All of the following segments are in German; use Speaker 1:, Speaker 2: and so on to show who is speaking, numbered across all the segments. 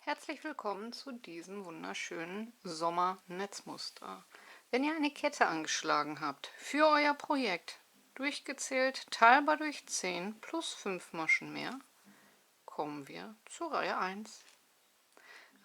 Speaker 1: Herzlich willkommen zu diesem wunderschönen Sommernetzmuster. Wenn ihr eine Kette angeschlagen habt für euer Projekt, durchgezählt teilbar durch 10 plus 5 Maschen mehr, kommen wir zur Reihe 1.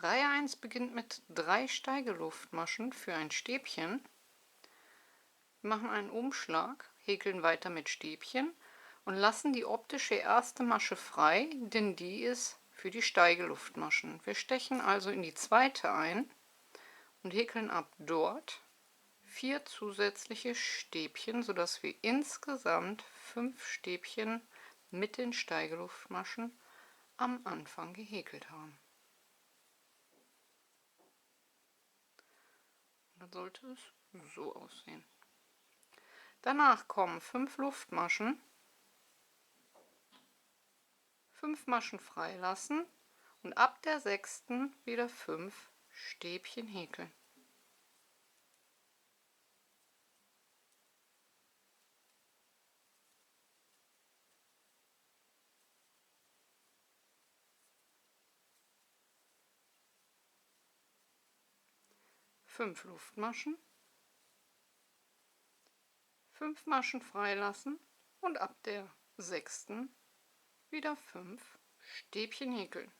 Speaker 1: Reihe 1 beginnt mit 3 Steigeluftmaschen für ein Stäbchen. Wir machen einen Umschlag, häkeln weiter mit Stäbchen und lassen die optische erste Masche frei, denn die ist für die Steigeluftmaschen. Wir stechen also in die zweite ein und häkeln ab dort 4 zusätzliche Stäbchen, sodass wir insgesamt 5 Stäbchen mit den Steigeluftmaschen am Anfang gehäkelt haben. Dann sollte es so aussehen. Danach kommen 5 Luftmaschen, 5 Maschen freilassen und ab der 6. wieder 5 Stäbchen häkeln. Fünf Luftmaschen, 5 Maschen freilassen und ab der 6. wieder 5 Stäbchen häkeln.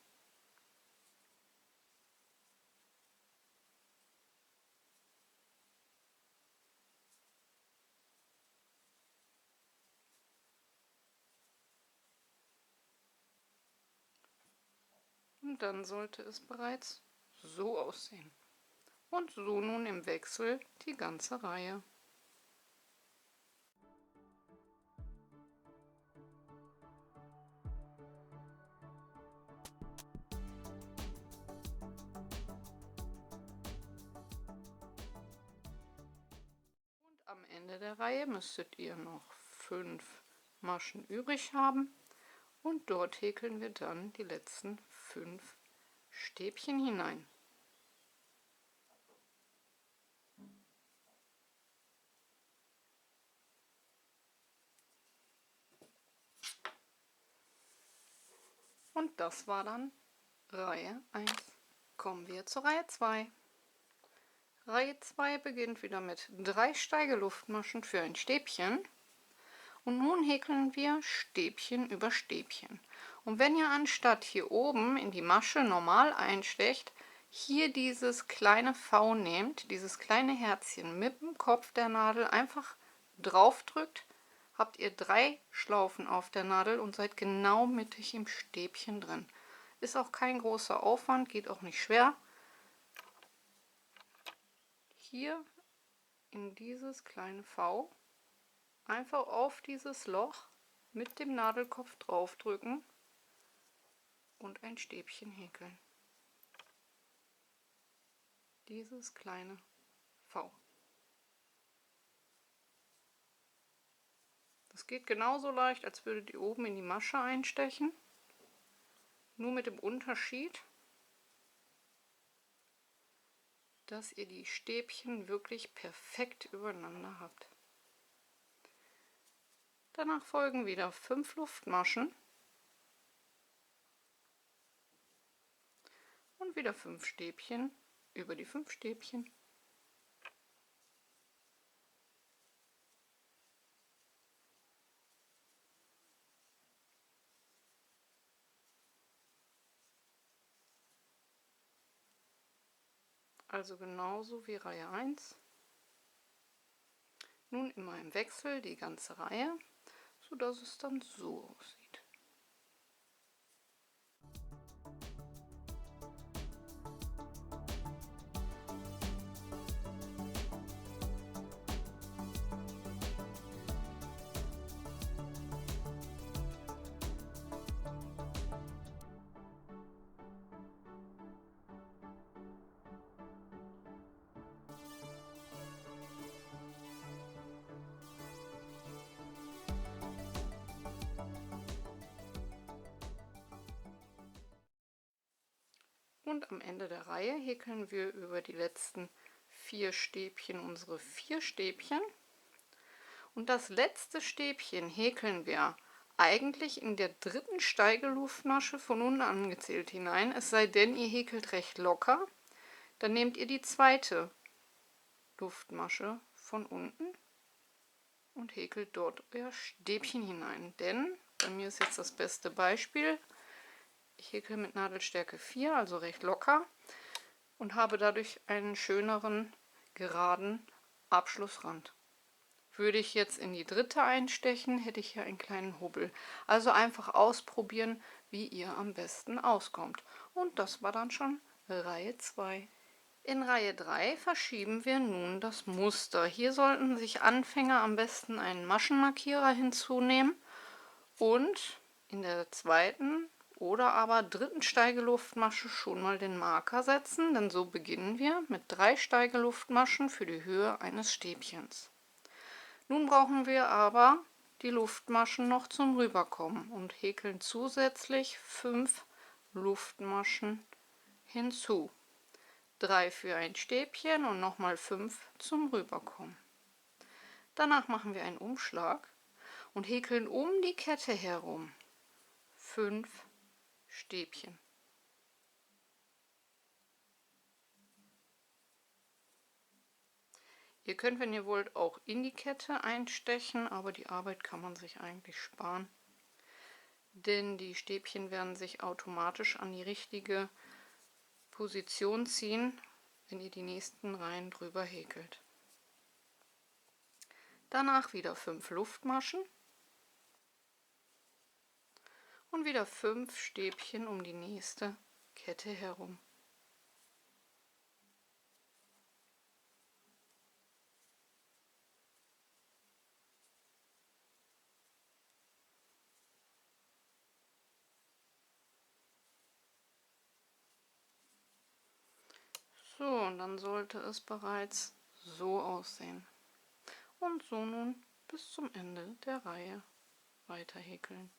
Speaker 1: Und dann sollte es bereits so aussehen. Und so nun im Wechsel die ganze Reihe. Und am Ende der Reihe müsstet ihr noch 5 Maschen übrig haben und dort häkeln wir dann die letzten 5 Stäbchen hinein. Und das war dann Reihe 1. Kommen wir zur Reihe 2. Reihe 2 beginnt wieder mit 3 Steigeluftmaschen für ein Stäbchen. Und nun häkeln wir Stäbchen über Stäbchen. Und wenn ihr anstatt hier oben in die Masche normal einstecht, hier dieses kleine V nehmt, dieses kleine Herzchen mit dem Kopf der Nadel einfach drauf drückt, habt ihr 3 Schlaufen auf der Nadel und seid genau mittig im Stäbchen drin. Ist auch kein großer Aufwand, geht auch nicht schwer. Hier in dieses kleine V einfach auf dieses Loch mit dem Nadelkopf draufdrücken und ein Stäbchen häkeln. Dieses kleine V. Das geht genauso leicht, als würdet ihr oben in die Masche einstechen, nur mit dem Unterschied, dass ihr die Stäbchen wirklich perfekt übereinander habt. Danach folgen wieder 5 Luftmaschen und wieder 5 Stäbchen über die 5 Stäbchen. Also genauso wie Reihe 1. Nun immer im Wechsel die ganze Reihe, sodass es dann so aussieht. Und am Ende der Reihe häkeln wir über die letzten 4 Stäbchen unsere 4 Stäbchen. Und das letzte Stäbchen häkeln wir eigentlich in der dritten Steigeluftmasche von unten angezählt hinein, es sei denn, ihr häkelt recht locker. Dann nehmt ihr die zweite Luftmasche von unten und häkelt dort euer Stäbchen hinein. Denn bei mir ist jetzt das beste Beispiel. Ich häkle mit Nadelstärke 4, also recht locker, und habe dadurch einen schöneren, geraden Abschlussrand. Würde ich jetzt in die dritte einstechen, hätte ich hier einen kleinen Hubbel. Also einfach ausprobieren, wie ihr am besten auskommt. Und das war dann schon Reihe 2. In Reihe 3 verschieben wir nun das Muster. Hier sollten sich Anfänger am besten einen Maschenmarkierer hinzunehmen und in der zweiten oder aber dritten Steigeluftmasche schon mal den Marker setzen, denn so beginnen wir mit 3 Steigeluftmaschen für die Höhe eines Stäbchens. Nun brauchen wir aber die Luftmaschen noch zum Rüberkommen und häkeln zusätzlich 5 Luftmaschen hinzu. 3 für ein Stäbchen und nochmal 5 zum Rüberkommen. Danach machen wir einen Umschlag und häkeln um die Kette herum 5 Stäbchen. Ihr könnt, wenn ihr wollt, auch in die Kette einstechen, aber die Arbeit kann man sich eigentlich sparen, denn die Stäbchen werden sich automatisch an die richtige Position ziehen, wenn ihr die nächsten Reihen drüber häkelt. Danach wieder 5 Luftmaschen und wieder 5 Stäbchen um die nächste Kette herum. So, und dann sollte es bereits so aussehen. Und so nun bis zum Ende der Reihe weiter häkeln.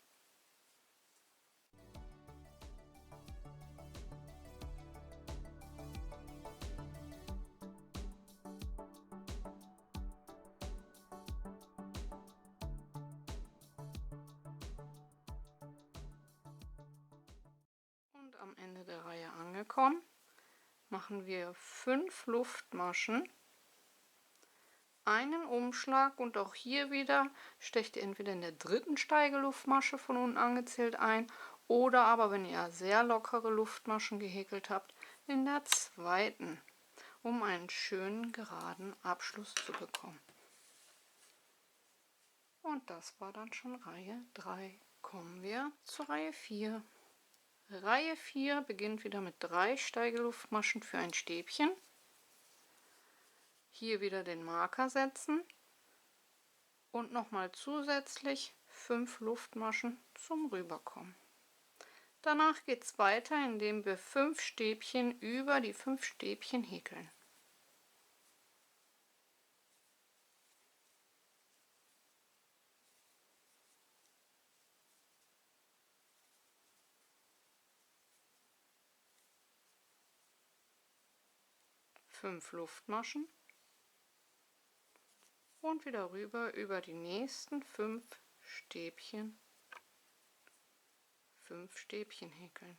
Speaker 1: Und am Ende der Reihe angekommen, machen wir 5 Luftmaschen, einen Umschlag und auch hier wieder stecht ihr entweder in der dritten Steigeluftmasche von unten angezählt ein oder aber, wenn ihr sehr lockere Luftmaschen gehäkelt habt, in der zweiten, um einen schönen geraden Abschluss zu bekommen. Und das war dann schon Reihe 3. Kommen wir zur Reihe 4. Reihe 4 beginnt wieder mit 3 Steigeluftmaschen für ein Stäbchen. Hier wieder den Marker setzen und nochmal zusätzlich 5 Luftmaschen zum Rüberkommen. Danach geht es weiter, indem wir 5 Stäbchen über die 5 Stäbchen häkeln. Fünf Luftmaschen und wieder rüber über die nächsten 5 Stäbchen 5 Stäbchen häkeln.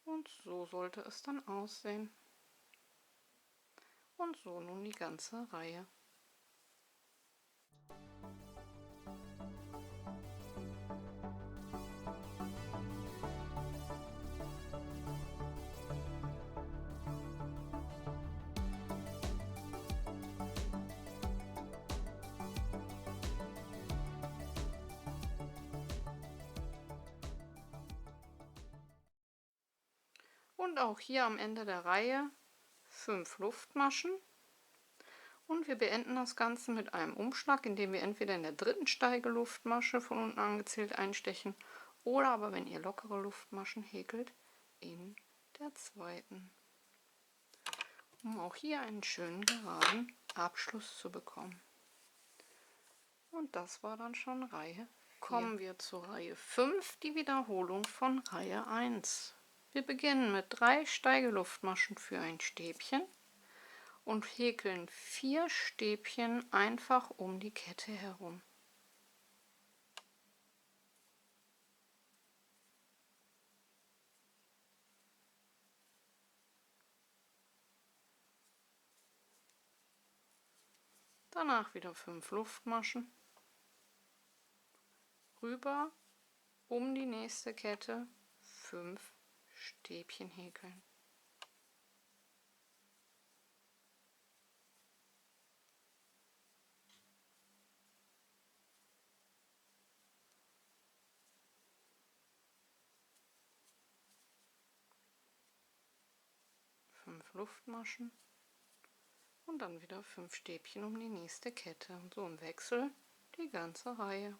Speaker 1: Und so sollte es dann aussehen. Und so nun die ganze Reihe. Und auch hier am Ende der Reihe 5 Luftmaschen. Und wir beenden das Ganze mit einem Umschlag, indem wir entweder in der dritten Steigeluftmasche von unten angezählt einstechen oder aber, wenn ihr lockere Luftmaschen häkelt, in der zweiten, um auch hier einen schönen geraden Abschluss zu bekommen. Und das war dann schon Reihe Kommen wir zur Reihe 5, die Wiederholung von Reihe 1. Wir beginnen mit 3 Steigeluftmaschen für ein Stäbchen und häkeln 4 Stäbchen einfach um die Kette herum. Danach wieder 5 Luftmaschen, rüber um die nächste Kette 5 Stäbchen häkeln. Fünf Luftmaschen und dann wieder 5 Stäbchen um die nächste Kette. Und so im Wechsel die ganze Reihe.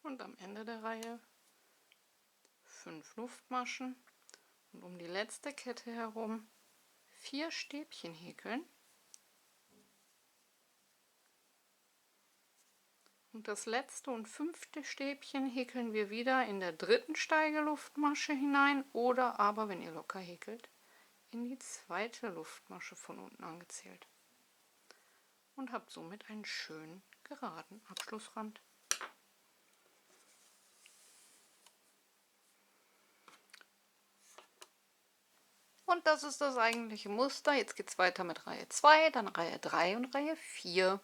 Speaker 1: Und am Ende der Reihe 5 Luftmaschen und um die letzte Kette herum 4 Stäbchen häkeln. Und das letzte und 5. Stäbchen häkeln wir wieder in der 3. Steigeluftmasche hinein oder aber, wenn ihr locker häkelt, in die 2. Luftmasche von unten angezählt. Und habt somit einen schönen geraden Abschlussrand. Und das ist das eigentliche Muster. Jetzt geht es weiter mit Reihe 2, dann Reihe 3 und Reihe 4.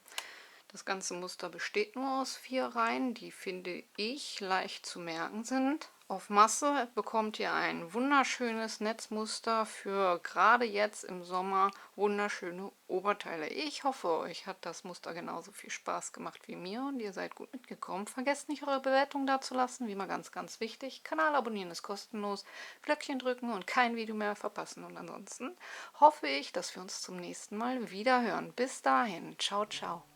Speaker 1: Das ganze Muster besteht nur aus 4 Reihen, die, finde ich, leicht zu merken sind. Auf Masse bekommt ihr ein wunderschönes Netzmuster für gerade jetzt im Sommer wunderschöne Oberteile. Ich hoffe, euch hat das Muster genauso viel Spaß gemacht wie mir und ihr seid gut mitgekommen. Vergesst nicht, eure Bewertung dazulassen, wie immer ganz, ganz wichtig. Kanal abonnieren ist kostenlos, Glöckchen drücken und kein Video mehr verpassen. Und ansonsten hoffe ich, dass wir uns zum nächsten Mal wieder hören. Bis dahin, ciao, ciao.